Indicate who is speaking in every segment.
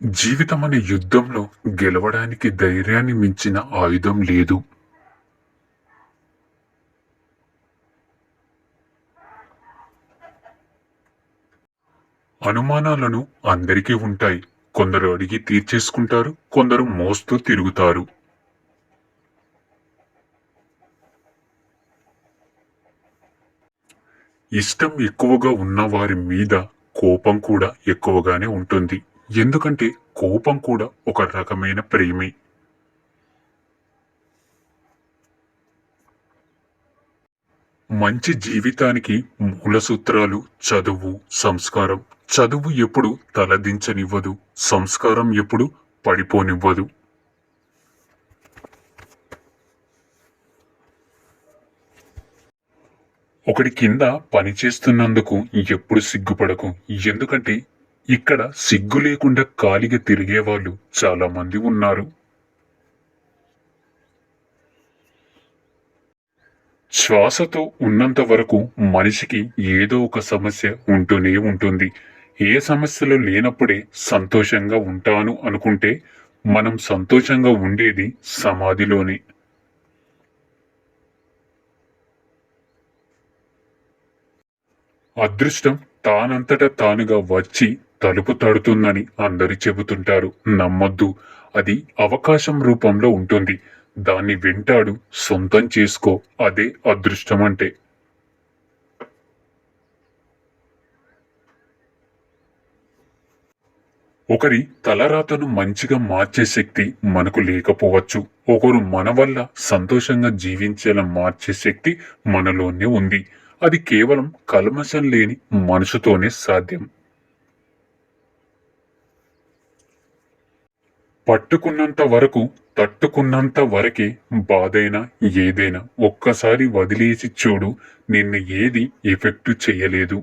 Speaker 1: జీవితం అనే యుద్ధంలో గెలవడానికి ధైర్యాన్ని మించిన ఆయుధం లేదు. అనుమానాలను అందరికీ ఉంటాయి. కొందరు అడిగి తీర్చేసుకుంటారు. కొందరు మోస్తూ తిరుగుతారు. ఇష్టం ఎక్కువగా ఉన్న వారి మీద కోపం కూడా ఎక్కువగానే ఉంటుంది. ఎందుకంటే కోపం కూడా ఒక రకమైన ప్రేమే. మంచి జీవితానికి మూల సూత్రాలు చదువు, సంస్కారం. చదువు ఎప్పుడు తలదించనివ్వదు. సంస్కారం ఎప్పుడు పడిపోనివ్వదు. ఒకడి కింద పనిచేస్తున్నందుకు ఎప్పుడు సిగ్గుపడకు. ఎందుకంటే ఇక్కడ సిగ్గు లేకుండా ఖాళీగా తిరిగేవాళ్ళు చాలా మంది ఉన్నారు. శ్వాసతో ఉన్నంత వరకు మనిషికి ఏదో ఒక సమస్య ఉంటూనే ఉంటుంది. ఏ సమస్యలు లేనప్పుడే సంతోషంగా ఉంటాను అనుకుంటే మనం సంతోషంగా ఉండేది సమాధిలోనే. అదృష్టం తానంతట తానుగా వచ్చి తలుపు తడుతుందని అందరూ చెబుతుంటారు. నమ్మొద్దు. అది అవకాశం రూపంలో ఉంటుంది. దాన్ని వెంటాడు, సొంతం చేసుకో. అదే అదృష్టమంటే. ఒకరి తలరాతను మంచిగా మార్చే శక్తి మనకు లేకపోవచ్చు. ఒకరు మన వల్ల సంతోషంగా జీవించేలా మార్చే శక్తి మనలోనే ఉంది. అది కేవలం కల్మషం లేని మనసుతోనే సాధ్యం. పట్టుకున్నంత వరకు, తట్టుకున్నంత వరకే బాధైనా ఏదైనా. ఒక్కసారి వదిలేసి చూడు, నిన్ను ఏది ఎఫెక్టు చెయ్యలేదు.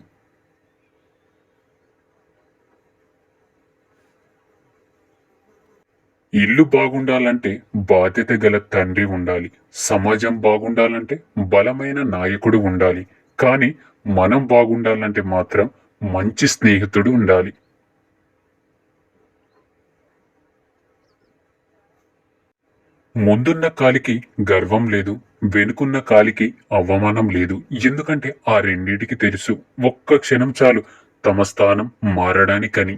Speaker 1: ఇల్లు బాగుండాలంటే బాధ్యత గల తండ్రి ఉండాలి. సమాజం బాగుండాలంటే బలమైన నాయకుడు ఉండాలి. కానీ మనం బాగుండాలంటే మాత్రం మంచి స్నేహితుడు ఉండాలి. ముందున్న కాలికి గర్వం లేదు. వెనుకున్న కాలికి అవమానం లేదు. ఎందుకంటే ఆ రెండిటికి తెలుసు. ఒక్క క్షణం చాలు తమ స్థానం మారడానికని.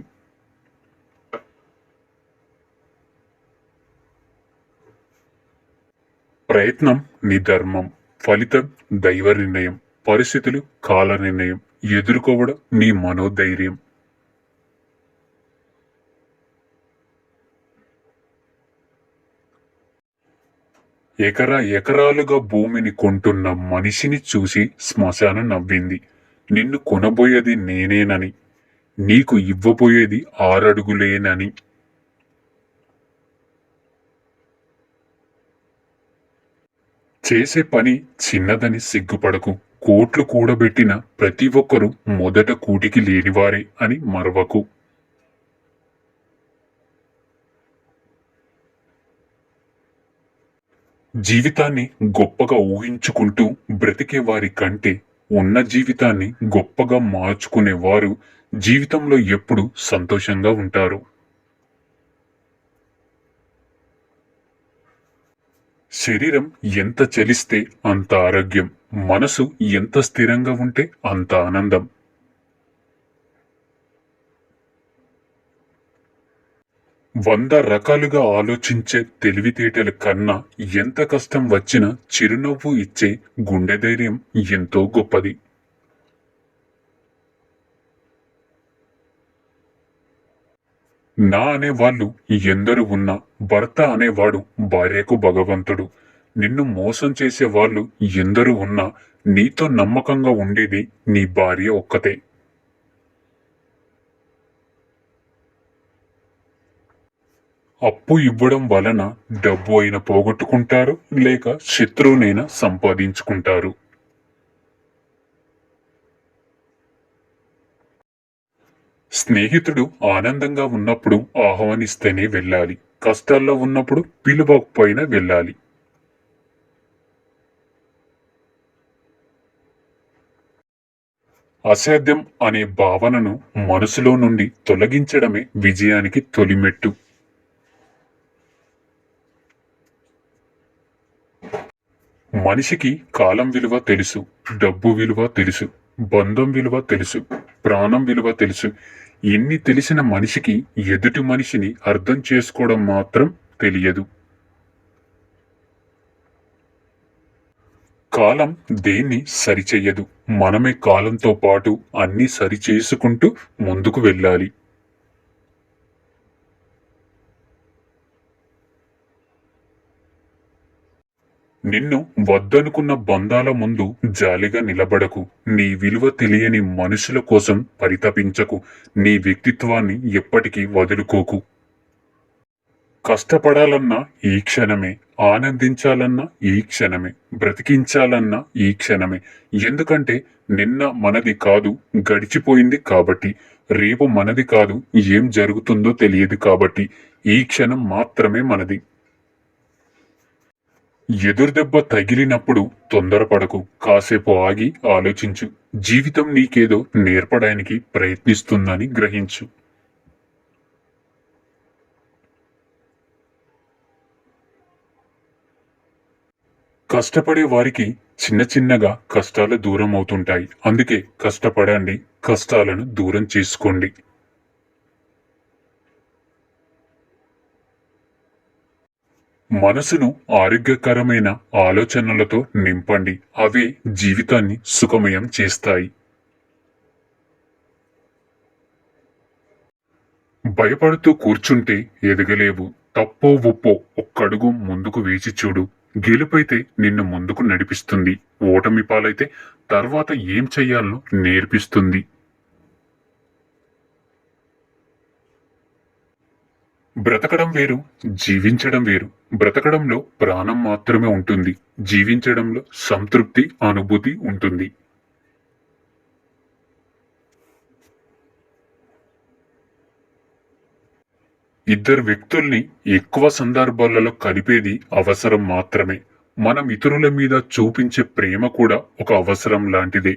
Speaker 1: ప్రయత్నం నీ ధర్మం. ఫలితం దైవ నిర్ణయం. పరిస్థితులు కాల నిర్ణయం. ఎదుర్కోవడం నీ మనోధైర్యం. ఎకరాలుగా భూమిని కొంటున్న మనిషిని చూసి శ్మశానం నవ్వింది. నిన్ను కొనబోయేది నేనేనని, నీకు ఇవ్వబోయేది 6 అడుగులేనని. చేసే పని చిన్నదని సిగ్గుపడకు. కోట్లు కూడబెట్టిన ప్రతి ఒక్కరూ మొదట కూటికి లేనివారే అని మరవకు. జీవితాన్ని గొప్పగా ఊహించుకుంటూ బ్రతికే వారి కంటే ఉన్న జీవితాన్ని గొప్పగా మార్చుకునేవారు జీవితంలో ఎప్పుడూ సంతోషంగా ఉంటారు. శరీరం ఎంత చలిస్తే అంత ఆరోగ్యం. మనసు ఎంత స్థిరంగా ఉంటే అంత ఆనందం. 100 రకాలుగా ఆలోచించే తెలివితేటల కన్నా ఎంత కష్టం వచ్చినా చిరునవ్వు ఇచ్చే గుండె ధైర్యం ఎంతో గొప్పది. నా అనేవాళ్ళు ఎందరు ఉన్నా భర్త అనేవాడు భార్యకు భగవంతుడు. నిన్ను మోసం చేసేవాళ్ళు ఎందరు ఉన్నా నీతో నమ్మకంగా ఉండేది నీ భార్య ఒక్కతే. అప్పు ఇవ్వడం వలన డబ్బు అయినా పోగొట్టుకుంటారు, లేక శత్రువునైనా సంపాదించుకుంటారు. స్నేహితుడు ఆనందంగా ఉన్నప్పుడు ఆహ్వానిస్తేనే వెళ్ళాలి. కష్టాల్లో ఉన్నప్పుడు పిలవకపోయినా వెళ్ళాలి. అసాధ్యం అనే భావనను మనసులో నుండి తొలగించడమే విజయానికి తొలిమెట్టు. మనిషికి కాలం విలువ తెలుసు, డబ్బు విలువ తెలుసు, బంధం విలువ తెలుసు, ప్రాణం విలువ తెలుసు. ఇన్ని తెలిసిన మనిషికి ఎదుటి మనిషిని అర్థం చేసుకోవడం మాత్రం తెలియదు. కాలం దేన్ని సరిచెయ్యదు. మనమే కాలంతో పాటు అన్నీ సరిచేసుకుంటూ ముందుకు వెళ్ళాలి. నిన్ను వద్దనుకున్న బంధాల ముందు జాలిగా నిలబడకు. నీ విలువ తెలియని మనుషుల కోసం పరితపించకు. నీ వ్యక్తిత్వాన్ని ఎప్పటికీ వదులుకోకు. కష్టపడాలన్నా ఈ క్షణమే, ఆనందించాలన్నా ఈ క్షణమే, బ్రతికించాలన్నా ఈ క్షణమే. ఎందుకంటే నిన్న మనది కాదు, గడిచిపోయింది కాబట్టి. రేపు మనది కాదు, ఏం జరుగుతుందో తెలియదు కాబట్టి. ఈ క్షణం మాత్రమే మనది. ఎదురుదెబ్బ తగిలినప్పుడు తొందరపడకు. కాసేపు ఆగి ఆలోచించు. జీవితం నీకేదో నేర్పడానికి ప్రయత్నిస్తుందని గ్రహించు. కష్టపడే వారికి చిన్న చిన్నగా కష్టాలు దూరం అవుతుంటాయి. అందుకే కష్టపడండి, కష్టాలను దూరం చేసుకోండి. మనసును ఆరోగ్యకరమైన ఆలోచనలతో నింపండి. అవే జీవితాన్ని సుఖమయం చేస్తాయి. భయపడుతూ కూర్చుంటే ఎదగలేవు. తప్పో ఒప్పో ఒక్కడుగు ముందుకు వేచి చూడు. గెలుపైతే నిన్ను ముందుకు నడిపిస్తుంది. ఓటమి పాలైతే తర్వాత ఏం చెయ్యాలో నేర్పిస్తుంది. బ్రతకడం వేరు, జీవించడం వేరు. బ్రతకడంలో ప్రాణం మాత్రమే ఉంటుంది. జీవించడంలో సంతృప్తి, అనుభూతి ఉంటుంది. ఇద్దరు వ్యక్తుల్ని ఎక్కువ సందర్భాలలో కలిపేది అవసరం మాత్రమే. మనం ఇతరుల మీద చూపించే ప్రేమ కూడా ఒక అవసరం లాంటిదే.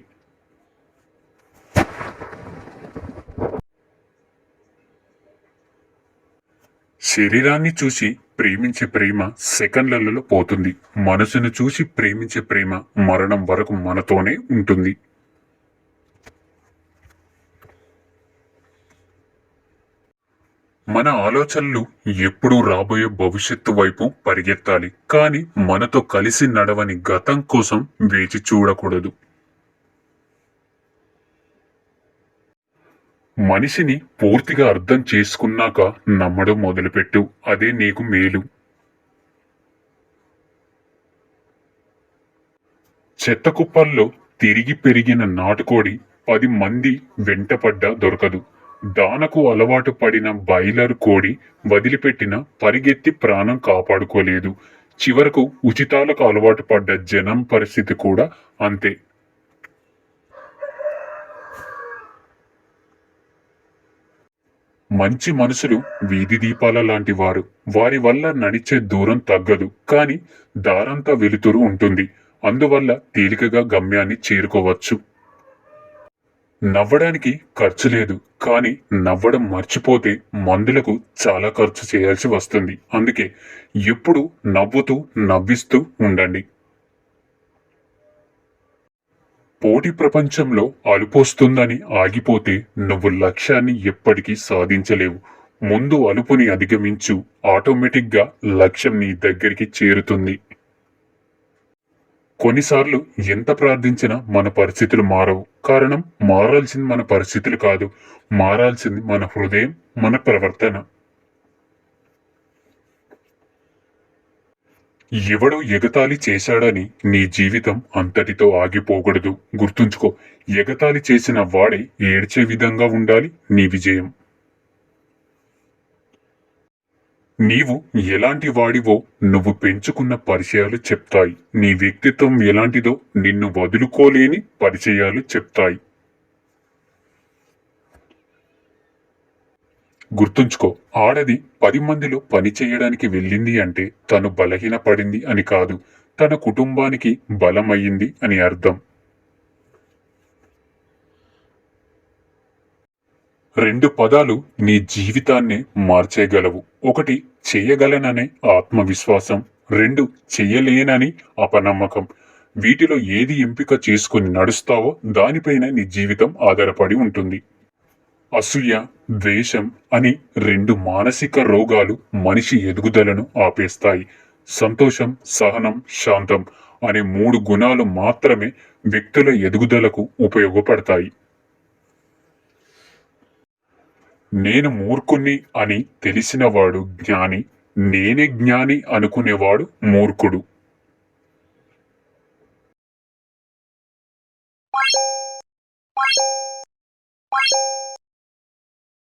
Speaker 1: శరీరాన్ని చూసి ప్రేమించే ప్రేమ సెకండ్లలో పోతుంది. మనసును చూసి ప్రేమించే ప్రేమ మరణం వరకు మనతోనే ఉంటుంది. మన ఆలోచనలు ఎప్పుడూ రాబోయే భవిష్యత్తు వైపు పరిగెత్తాలి. కానీ మనతో కలిసి నడవని గతం కోసం వేచి చూడకూడదు. మనిషిని పూర్తిగా అర్థం చేసుకున్నాక నమ్మడం మొదలుపెట్టు. అదే నీకు మేలు. చెత్త కుప్పల్లో తిరిగి పెరిగిన నాటుకోడి 10 మంది వెంటపడ్డా దొరకదు. దానకు అలవాటు పడిన బాయిలర్ కోడి వదిలిపెట్టిన పరిగెత్తి ప్రాణం కాపాడుకోలేదు. చివరకు ఉచితాలకు అలవాటు పడ్డ జనం పరిస్థితి కూడా అంతే. మంచి మనుషులు వీధి దీపాల లాంటి వారు. వారి వల్ల నడిచే దూరం తగ్గదు, కానీ దారంతా వెలుతురు ఉంటుంది. అందువల్ల తేలికగా గమ్యాన్ని చేరుకోవచ్చు. నవ్వడానికి ఖర్చు లేదు, కానీ నవ్వడం మర్చిపోతే మందులకు చాలా ఖర్చు చేయాల్సి వస్తుంది. అందుకే ఎప్పుడు నవ్వుతూ నవ్విస్తూ ఉండండి. పోటీ ప్రపంచంలో అలుపొస్తుందని ఆగిపోతే నువ్వు లక్ష్యాన్ని ఎప్పటికీ సాధించలేవు. ముందు అలుపుని అధిగమించు. ఆటోమేటిక్గా లక్ష్యం నీ దగ్గరికి చేరుతుంది. కొన్నిసార్లు ఎంత ప్రార్థించినా మన పరిస్థితులు మారవు. కారణం మారాల్సింది మన పరిస్థితులు కాదు, మారాల్సింది మన హృదయం, మన ప్రవర్తన. ఎవడో ఎగతాళి చేశాడని నీ జీవితం అంతటితో ఆగిపోకూడదు. గుర్తుంచుకో, ఎగతాళి చేసిన వాడే ఏడ్చే విధంగా ఉండాలి నీ విజయం. నీవు ఎలాంటి వాడివో నువ్వు పెంచుకున్న పరిచయాలు చెప్తాయి. నీ వ్యక్తిత్వం ఎలాంటిదో నిన్ను వదులుకోలేని పరిచయాలు చెప్తాయి. గుర్తుంచుకో, ఆడది 10 మందిలో పని చేయడానికి వెళ్ళింది అంటే తను బలహీన పడింది అని కాదు, తన కుటుంబానికి బలమయ్యింది అని అర్థం. రెండు పదాలు నీ జీవితాన్నే మార్చేయగలవు. ఒకటి చేయగలననే ఆత్మవిశ్వాసం, రెండు చెయ్యలేనని అపనమ్మకం. వీటిలో ఏది ఎంపిక చేసుకుని నడుస్తావో దానిపైన నీ జీవితం ఆధారపడి ఉంటుంది. అసూయ, ద్వేషం అని రెండు మానసిక రోగాలు మనిషి ఎదుగుదలను ఆపేస్తాయి. సంతోషం, సహనం, శాంతం అనే మూడు గుణాలు మాత్రమే వ్యక్తుల ఎదుగుదలకు ఉపయోగపడతాయి. నేను మూర్ఖుణ్ణి అని తెలిసినవాడు జ్ఞాని, నేనే జ్ఞాని అనుకునేవాడు మూర్ఖుడు.